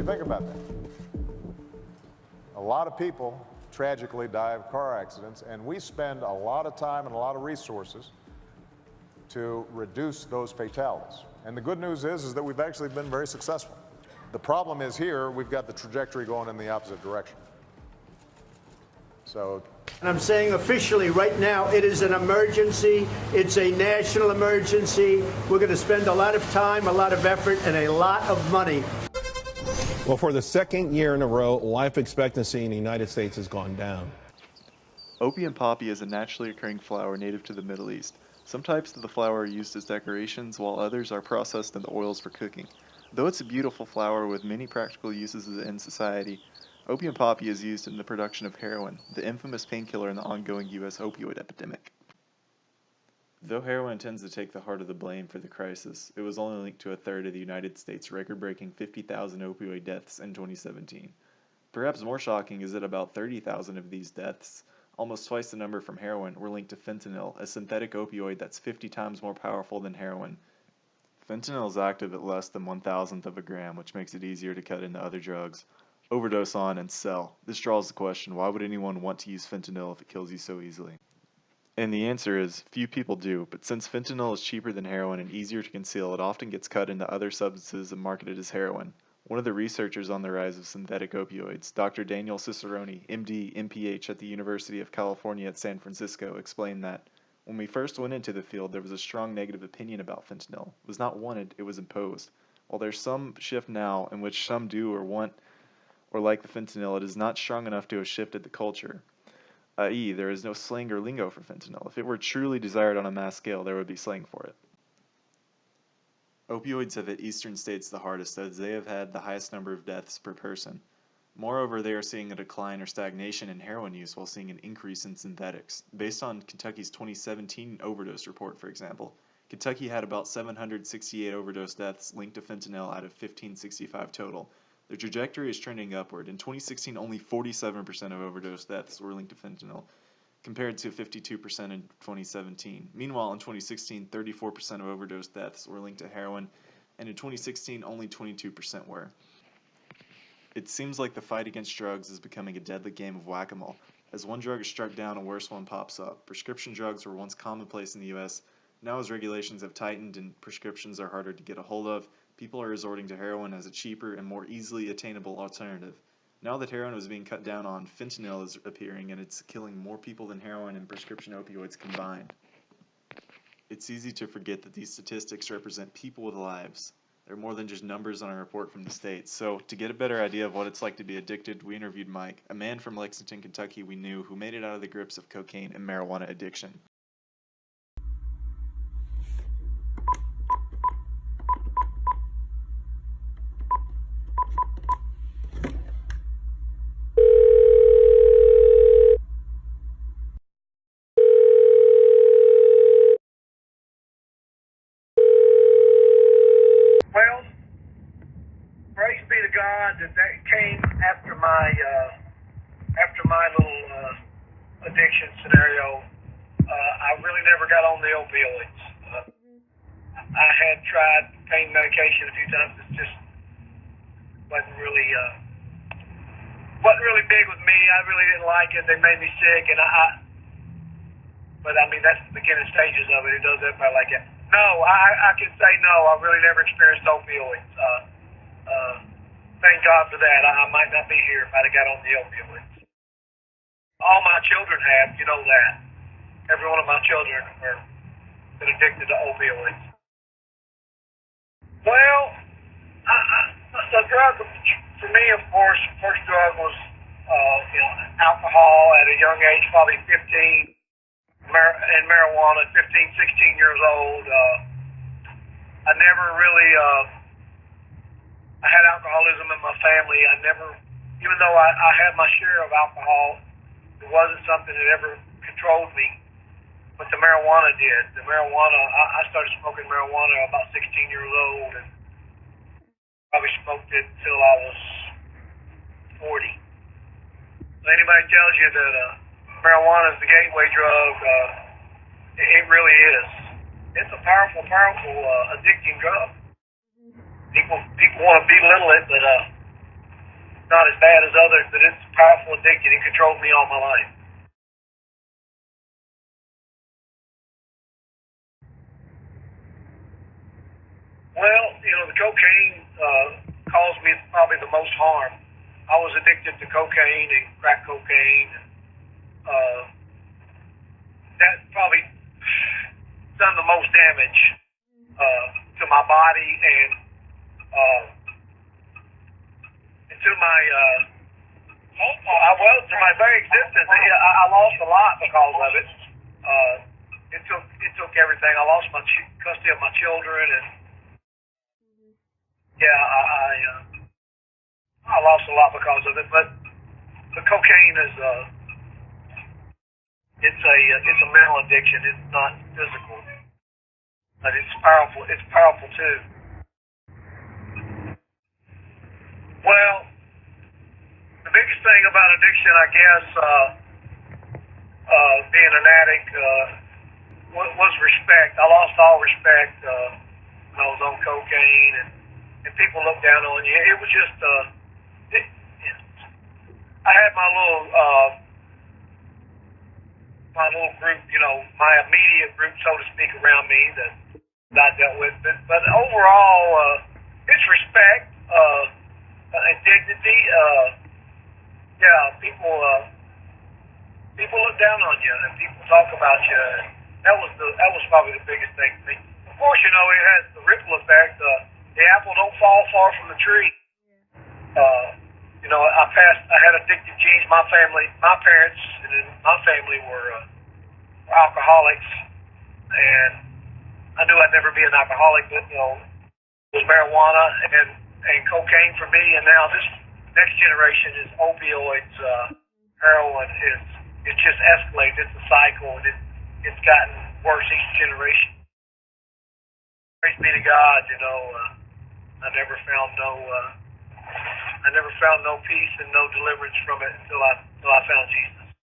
think about that. A lot of people tragically die of car accidents, and we spend a lot of time and a lot of resources to reduce those fatalities. And the good news is that we've actually been very successful. The problem is here, we've got the trajectory going in the opposite direction. So, and I'm saying officially right now, it is an emergency. It's a national emergency. We're going to spend a lot of time, a lot of effort, and a lot of money. Well, for the second year in a row, life expectancy in the United States has gone down. Opium poppy is a naturally occurring flower native to the Middle East. Some types of the flower are used as decorations, while others are processed into oils for cooking. Though it's a beautiful flower with many practical uses in society, opium poppy is used in the production of heroin, the infamous painkiller in the ongoing U.S. opioid epidemic. Though heroin tends to take the heart of the blame for the crisis, it was only linked to a third of the United States' record-breaking 50,000 opioid deaths in 2017. Perhaps more shocking is that about 30,000 of these deaths, almost twice the number from heroin, were linked to fentanyl, a synthetic opioid that's 50 times more powerful than heroin. Fentanyl is active at less than 1,000th of a gram, which makes it easier to cut into other drugs, overdose on, and sell. This draws the question, why would anyone want to use fentanyl if it kills you so easily? And the answer is, few people do, but since fentanyl is cheaper than heroin and easier to conceal, it often gets cut into other substances and marketed as heroin. One of the researchers on the rise of synthetic opioids, Dr. Daniel Cicerone, MD, MPH at the University of California at San Francisco, explained that, when we first went into the field, there was a strong negative opinion about fentanyl. It was not wanted, it was imposed. While there's some shift now in which some do or want or like the fentanyl, it is not strong enough to have shifted the culture. I.e., there is no slang or lingo for fentanyl. If it were truly desired on a mass scale, there would be slang for it. Opioids have hit eastern states the hardest, as they have had the highest number of deaths per person. Moreover, they are seeing a decline or stagnation in heroin use while seeing an increase in synthetics. Based on Kentucky's 2017 overdose report, for example, Kentucky had about 768 overdose deaths linked to fentanyl out of 1,565 total. The trajectory is trending upward. In 2016, only 47% of overdose deaths were linked to fentanyl, compared to 52% in 2017. Meanwhile, in 2016, 34% of overdose deaths were linked to heroin, and in 2016, only 22% were. It seems like the fight against drugs is becoming a deadly game of whack-a-mole. As one drug is struck down, a worse one pops up. Prescription drugs were once commonplace in the U.S. Now, as regulations have tightened and prescriptions are harder to get a hold of, people are resorting to heroin as a cheaper and more easily attainable alternative. Now that heroin is being cut down on, fentanyl is appearing, and it's killing more people than heroin and prescription opioids combined. It's easy to forget that these statistics represent people with lives. They're more than just numbers on a report from the States. So, to get a better idea of what it's like to be addicted, we interviewed Mike, a man from Lexington, Kentucky we knew who made it out of the grips of cocaine and marijuana addiction. Well, praise be to God that came after my little addiction scenario. I really never got on the opioids. I had tried pain medication a few times. It just wasn't really big with me. I really didn't like it. They made me sick, and but I mean that's the beginning stages of it. It does everybody like that. No, I can say no. I really never experienced opioids. Thank God for that. I might not be here if I'd have got on the opioids. All my children have, you know that. Every one of my children are been addicted to opioids. Well, the drug for me, of course, first drug was alcohol at a young age, probably 15. And marijuana at 15, 16 years old. I never really, I had alcoholism in my family. I never, even though I had my share of alcohol, it wasn't something that ever controlled me. But the marijuana did. The marijuana, I started smoking marijuana about 16 years old, and probably smoked it until I was 40. So anybody tells you that marijuana is the gateway drug, it really is. It's a powerful, addicting drug. People want to belittle it, but not as bad as others, but it's a powerful addiction. It controlled me all my life. Well, the cocaine caused me probably the most harm. I was addicted to cocaine and crack cocaine. Uh, that probably done the most damage to my body and to my to my very existence. I lost a lot because of it. It took everything. I lost my custody of my children, and yeah, I lost a lot because of it. But the cocaine is it's a mental addiction. It's not physical, but it's powerful. It's powerful too. Well, the biggest thing about addiction, I guess, being an addict, was respect. I lost all respect when I was on cocaine, and people looked down on you. It was just, I had my little group, my immediate group, so to speak, around me that I dealt with. But overall, it's respect, and dignity. People look down on you, and people talk about you. That was probably the biggest thing to me. Of course, it has the ripple effect. The apple don't fall far from the tree. I had addictive genes. My parents, and then my family were alcoholics, and I knew I'd never be an alcoholic, but it was marijuana and cocaine for me, and now this next generation is opioids, heroin. It's just escalated. It's a cycle, and it's gotten worse each generation. Praise be to God. I never found no peace and no deliverance from it until I found Jesus.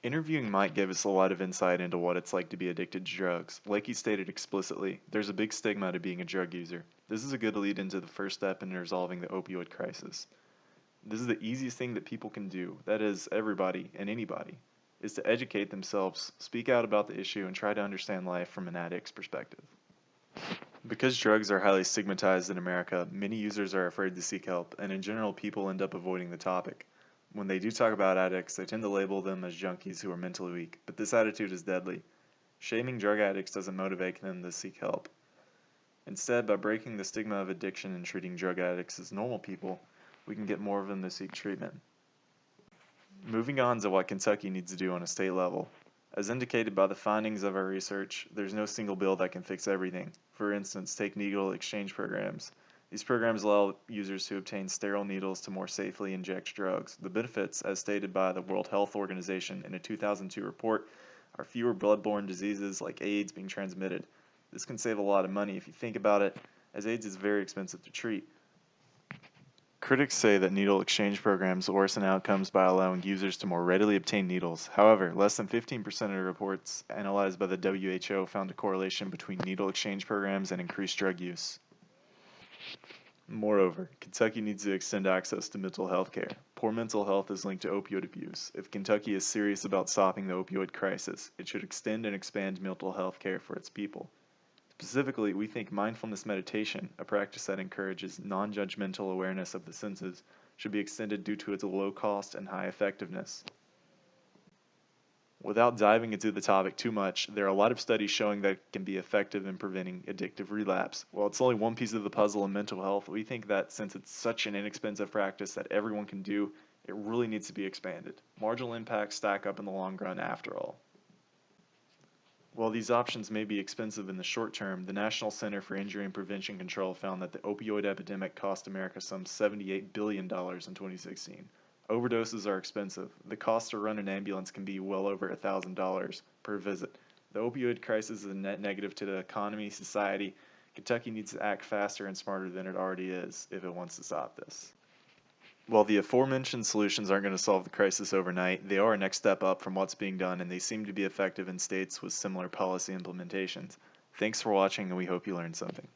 Interviewing Mike gave us a lot of insight into what it's like to be addicted to drugs. Like he stated explicitly, there's a big stigma to being a drug user. This is a good lead into the first step in resolving the opioid crisis. This is the easiest thing that people can do, that is, everybody and anybody, is to educate themselves, speak out about the issue, and try to understand life from an addict's perspective. Because drugs are highly stigmatized in America, many users are afraid to seek help, and in general, people end up avoiding the topic. When they do talk about addicts, they tend to label them as junkies who are mentally weak, but this attitude is deadly. Shaming drug addicts doesn't motivate them to seek help. Instead, by breaking the stigma of addiction and treating drug addicts as normal people, we can get more of them to seek treatment. Moving on to what Kentucky needs to do on a state level. As indicated by the findings of our research, there's no single bill that can fix everything. For instance, take needle exchange programs. These programs allow users to obtain sterile needles to more safely inject drugs. The benefits, as stated by the World Health Organization in a 2002 report, are fewer bloodborne diseases like AIDS being transmitted. This can save a lot of money if you think about it, as AIDS is very expensive to treat. Critics say that needle exchange programs worsen outcomes by allowing users to more readily obtain needles. However, less than 15% of reports analyzed by the WHO found a correlation between needle exchange programs and increased drug use. Moreover, Kentucky needs to extend access to mental health care. Poor mental health is linked to opioid abuse. If Kentucky is serious about stopping the opioid crisis, it should extend and expand mental health care for its people. Specifically, we think mindfulness meditation, a practice that encourages non-judgmental awareness of the senses, should be extended due to its low cost and high effectiveness. Without diving into the topic too much, there are a lot of studies showing that it can be effective in preventing addictive relapse. While it's only one piece of the puzzle in mental health, we think that since it's such an inexpensive practice that everyone can do, it really needs to be expanded. Marginal impacts stack up in the long run after all. While these options may be expensive in the short term, the National Center for Injury and Prevention Control found that the opioid epidemic cost America some $78 billion in 2016. Overdoses are expensive. The cost to run an ambulance can be well over $1,000 per visit. The opioid crisis is a net negative to the economy, society. Kentucky needs to act faster and smarter than it already is if it wants to stop this. While the aforementioned solutions aren't going to solve the crisis overnight, they are a next step up from what's being done, and they seem to be effective in states with similar policy implementations. Thanks for watching, and we hope you learned something.